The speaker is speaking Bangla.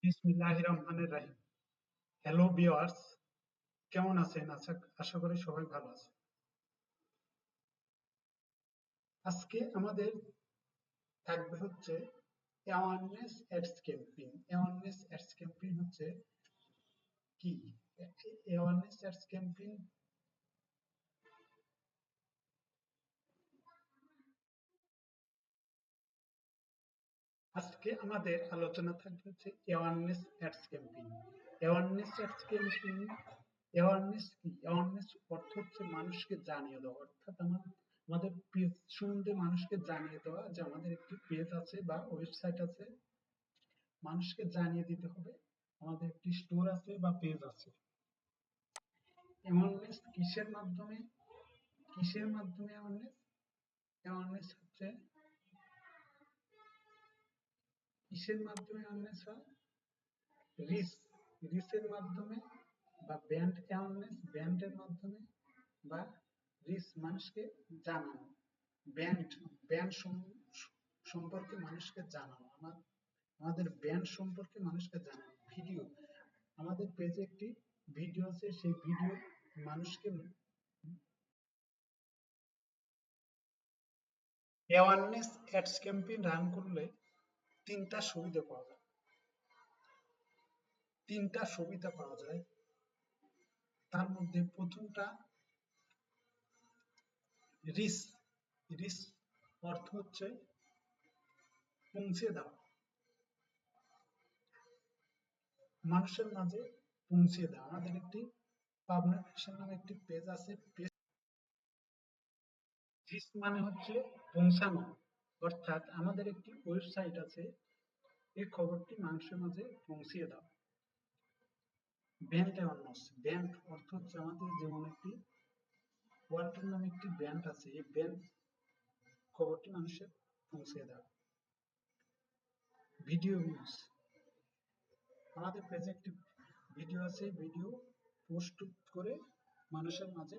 বিসমিল্লাহির রহমানির রহিম। হ্যালো ভিউয়ার্স, কেমন আছেন? আশা করি সবাই ভালো আছে। আজকে আমাদের থাকবে হচ্ছে awareness ads campaign. Awareness ads campaign হচ্ছে কি? অ্যাওয়ারনেস অ্যাডস ক্যাম্পেইন আজকে আমাদের আলোচনা থাকবে হচ্ছে awareness ads campaign. Awareness ads campaign awareness কি? অ্যাওয়ারনেস অর্থ হচ্ছে মানুষকে জানিয়ে দেওয়া, অর্থাৎ আমাদের পেজ সম্বন্ধে মানুষকে জানিয়ে দেওয়া যে আমাদের একটি পেজ আছে বা ওয়েবসাইট আছে। মানুষকে জানিয়ে দিতে হবে আমাদের একটি স্টোর আছে বা পেজ আছে। অ্যাওয়ারনেস কিসের মাধ্যমে অ্যাওয়ারনেস? অ্যাওয়ারনেস হচ্ছে কিসের মাধ্যমে অ্যাওয়ারনেস হয়? রিচ রিচের মাধ্যমে বা ব্যান্ডের মাধ্যমে বা রিচ মানুষকে জানানো, ব্যান্ড সম্পর্কে মানুষকে জানানো, আমাদের ব্যান্ড সম্পর্কে মানুষকে জানানো। ভিডিও, আমাদের পেজে একটি ভিডিও আছে, সেই ভিডিও মানুষকে অ্যাওয়ারনেস অ্যাডস ক্যাম্পেইন রান করলে তিনটা সুবিধা পাওয়া যায়। তার মধ্যে প্রথমটা রিচ। রিচ অর্থ হচ্ছে পৌঁছে দেওয়া, মানুষের মাঝে পৌঁছে দেওয়া। আমাদের একটি পাবনা ফ্যাশন নামে একটি পেজ আছে। রিচ মানে হচ্ছে পৌঁছানো, অর্থাৎ আমাদের একটি ওয়েবসাইট আছে, এই খবরটি মানুষের মাঝে পৌঁছিয়ে দেওয়া। ব্র্যান্ড অ্যাওয়ারনেস, ব্র্যান্ড অর্থ হচ্ছে আমাদের যেমন একটি ওয়ালটন নামে একটি ব্র্যান্ড আছে, এই ব্র্যান্ড খবরটি মানুষের পৌঁছে দেওয়া। ভিডিও ভিউজ, আমাদের পেজে একটি ভিডিও আছে, ভিডিও পোস্ট করে মানুষের মাঝে